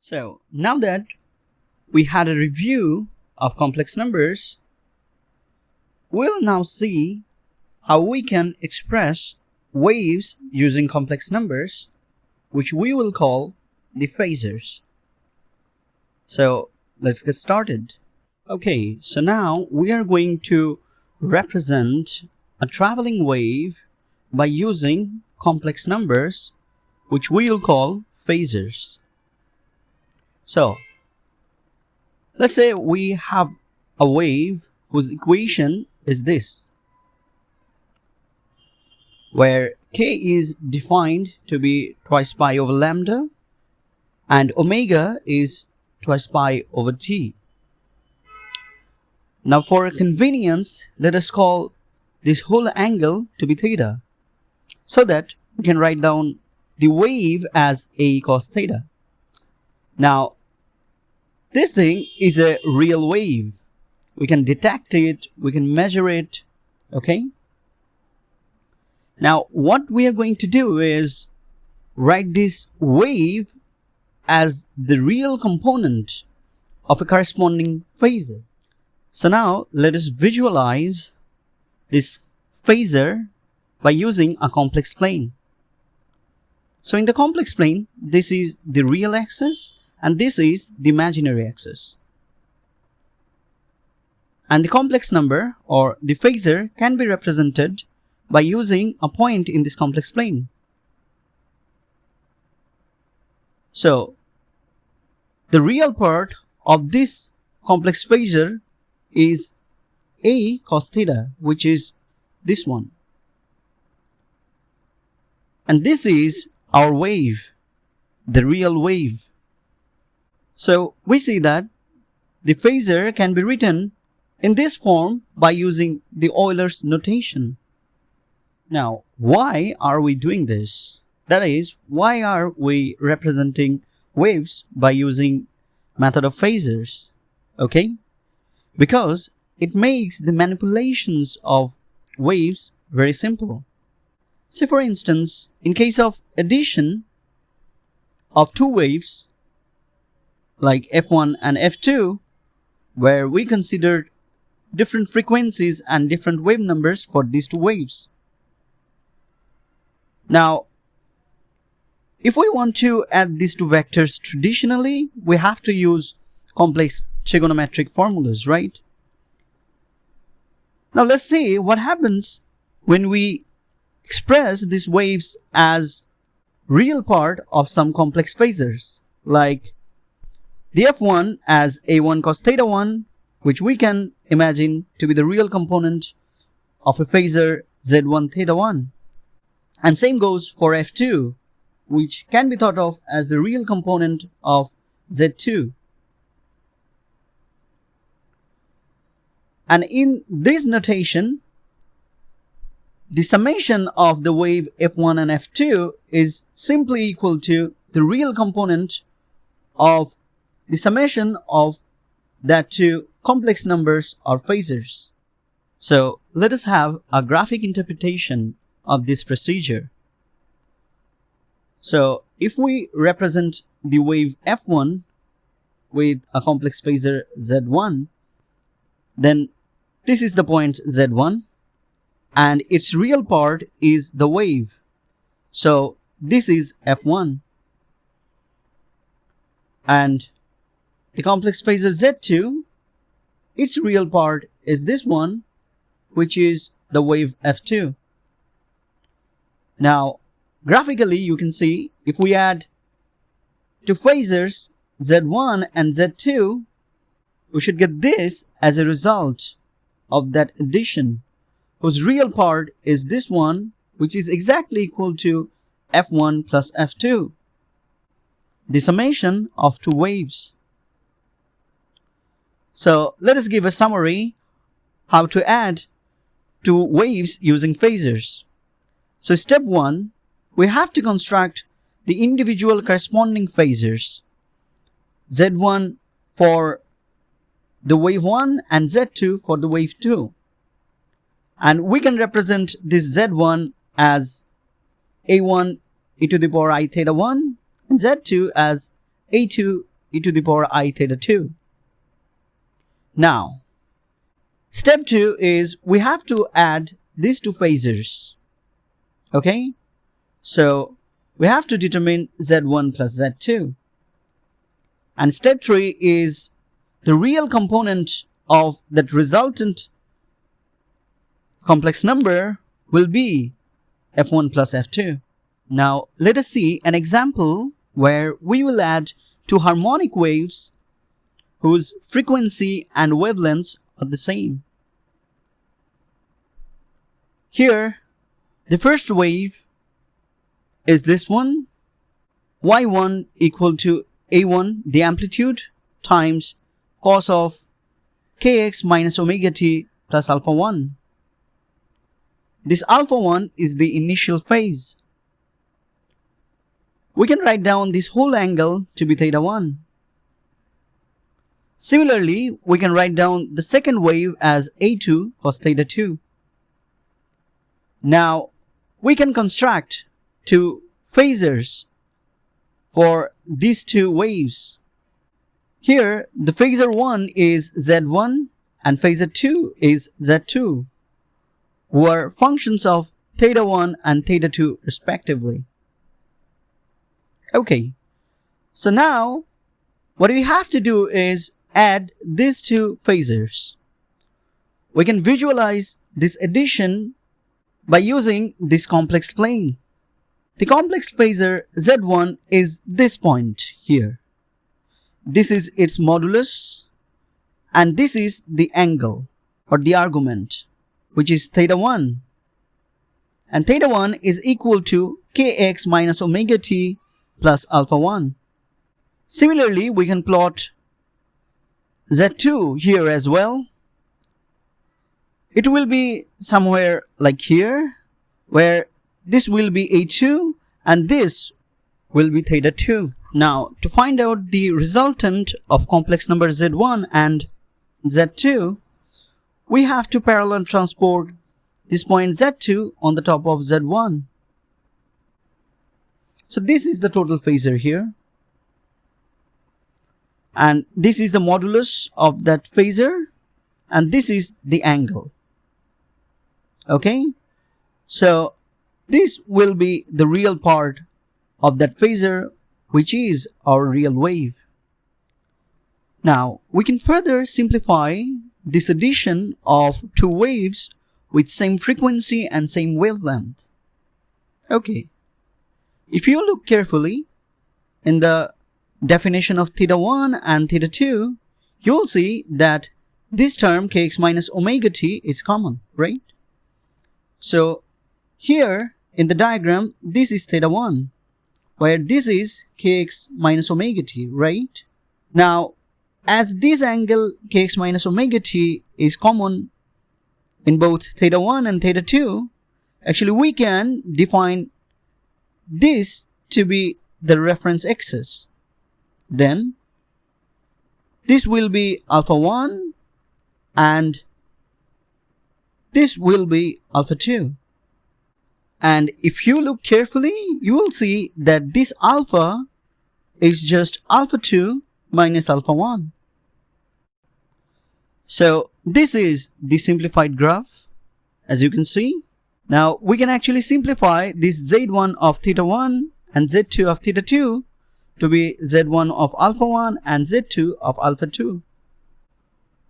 So now that we had a review of complex numbers, we'll now see how we can express waves using complex numbers, which we will call the phasors. So let's get started. Okay, so now we are going to represent a traveling wave by using complex numbers, which we will call phasors. So let's say we have a wave whose equation is this, where k is defined to be twice pi over lambda and omega is twice pi over t. Now for convenience, let us call this whole angle to be theta, so that we can write down the wave as a cos theta. Now this thing is a real wave. We can detect it, we can measure it, okay? Now what we are going to do is write this wave as the real component of a corresponding phasor. So now let us visualize this phasor by using a complex plane. So in the complex plane, this is the real axis and this is the imaginary axis. And the complex number or the phasor can be represented by using a point in this complex plane. So the real part of this complex phasor is a cos theta, which is this one. And this is our wave, the real wave. So we see that the phasor can be written in this form by using the Euler's notation. Now, why are we doing this? That is, why are we representing waves by using method of phasors? Okay? Because it makes the manipulations of waves very simple. Say for instance, in case of addition of two waves like f1 and f2, where we considered different frequencies and different wave numbers for these two waves. Now, if we want to add these two vectors traditionally, we have to use complex trigonometric formulas, right? Now let's see what happens when we express these waves as real part of some complex phasors, like the f1 as a1 cos theta 1, which we can imagine to be the real component of a phasor z1 theta 1. And same goes for f2, which can be thought of as the real component of z2. And in this notation, the summation of the wave f1 and f2 is simply equal to the real component of the summation of that two complex numbers or phasors. So let us have a graphic interpretation of this procedure. So if we represent the wave f1 with a complex phasor z1, then this is the point z1 and its real part is the wave. So this is f1. And the complex phasor z2, its real part is this one, which is the wave f2. Now, graphically, you can see if we add two phasors z1 and z2, we should get this as a result of that addition, whose real part is this one, which is exactly equal to f1 plus f2, the summation of two waves. So let us give a summary how to add two waves using phasors. So step 1, we have to construct the individual corresponding phasors, z1 for the wave 1 and z2 for the wave 2. And we can represent this z1 as a1 e to the power I theta 1 and z2 as a2 e to the power I theta 2. Now, step 2 is we have to add these two phasors. Okay? So, we have to determine z1 plus z2. And step 3 is the real component of that resultant complex number will be f1 plus f2. Now, let us see an example where we will add two harmonic waves whose frequency and wavelengths are the same. Here, the first wave is this one, y1 equal to a1, the amplitude, times cos of kx minus omega t plus alpha 1. This alpha 1 is the initial phase. We can write down this whole angle to be theta 1. Similarly, we can write down the second wave as a2 cos theta 2. Now, we can construct two phasors for these two waves. Here, the phasor 1 is z1 and phasor 2 is z2, who are functions of theta 1 and theta 2 respectively. Okay, so now what we have to do is add these two phasors. We can visualize this addition by using this complex plane. The complex phasor z1 is this point here. This is its modulus, and this is the angle or the argument, which is theta 1. And theta 1 is equal to kx minus omega t plus alpha 1. Similarly, we can plot z2 here as well. It will be somewhere like here, where this will be a2 and this will be theta 2. Now, to find out the resultant of complex number z1 and z2, we have to parallel transport this point z2 on the top of z1. So this is the total phasor here. And this is the modulus of that phasor, and this is the angle. Okay? So this will be the real part of that phasor, which is our real wave. Now, we can further simplify this addition of two waves with same frequency and same wavelength. Okay. If you look carefully in the definition of theta 1 and theta 2, you will see that this term kx minus omega t is common, right? So here in the diagram, this is theta 1, where this is kx minus omega t, right? Now, as this angle kx minus omega t is common in both theta 1 and theta 2, actually we can define this to be the reference axis. Then this will be alpha 1 and this will be alpha 2. And if you look carefully, you will see that this alpha is just alpha 2 minus alpha 1. So this is the simplified graph, as you can see. Now we can actually simplify this z1 of theta 1 and z2 of theta 2 to be z1 of alpha 1 and z2 of alpha 2.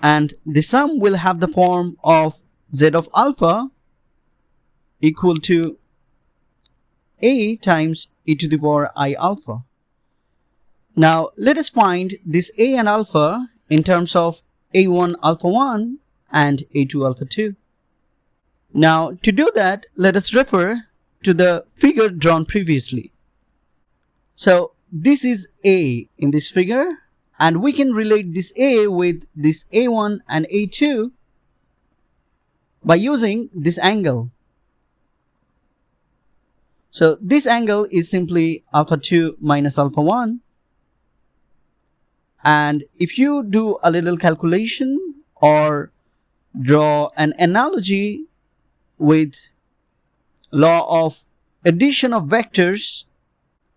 And the sum will have the form of z of alpha equal to a times e to the power I alpha. Now let us find this a and alpha in terms of a1 alpha 1 and a2 alpha 2. Now to do that, let us refer to the figure drawn previously. So this is a in this figure, and we can relate this a with this a1 and a2 by using this angle. So this angle is simply alpha 2 minus alpha 1. And if you do a little calculation or draw an analogy with law of addition of vectors,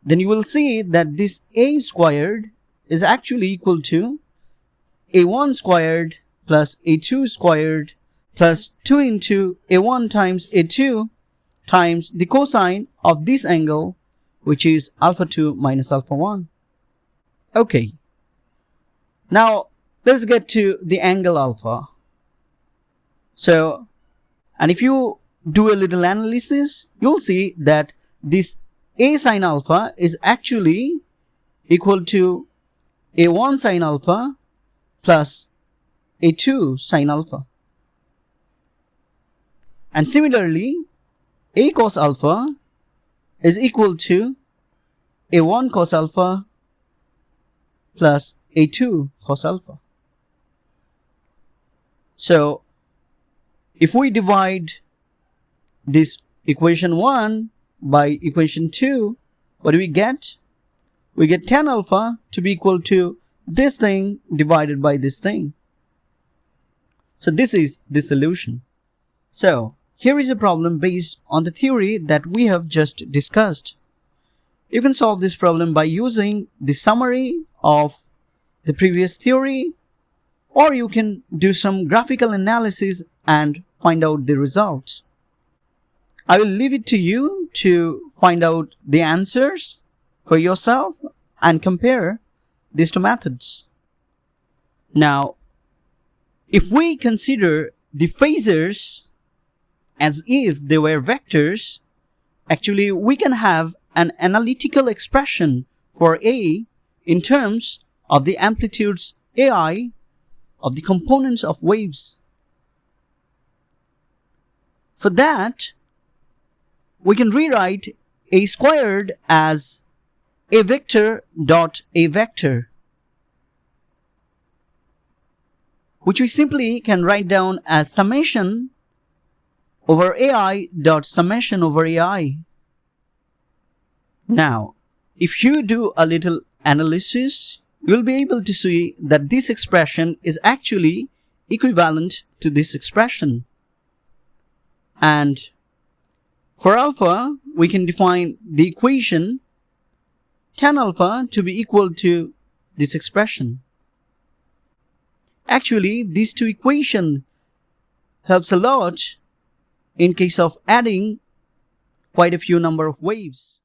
then you will see that this a squared is actually equal to a1 squared plus a2 squared plus 2 into a1 times a2 times the cosine of this angle, which is alpha 2 minus alpha 1. Okay, now let's get to the angle alpha. So, and if you do a little analysis, you'll see that this a sine alpha is actually equal to a1 sine alpha plus a2 sine alpha. And similarly, a cos alpha is equal to a1 cos alpha plus a2 cos alpha. So, if we divide this equation 1 by equation 2, what do we get? We get tan alpha to be equal to this thing divided by this thing. So this is the solution. So here is a problem based on the theory that we have just discussed. You can solve this problem by using the summary of the previous theory, or you can do some graphical analysis and find out the result. I will leave it to you to find out the answers for yourself and compare these two methods. Now, if we consider the phasors as if they were vectors, actually we can have an analytical expression for A in terms of the amplitudes AI of the components of waves. For that, we can rewrite A squared as a vector dot a vector, which we simply can write down as summation over AI dot summation over AI. Now, if you do a little analysis, you'll be able to see that this expression is actually equivalent to this expression. And for alpha, we can define the equation tan alpha to be equal to this expression. Actually, these two equations helps a lot in case of adding quite a few number of waves.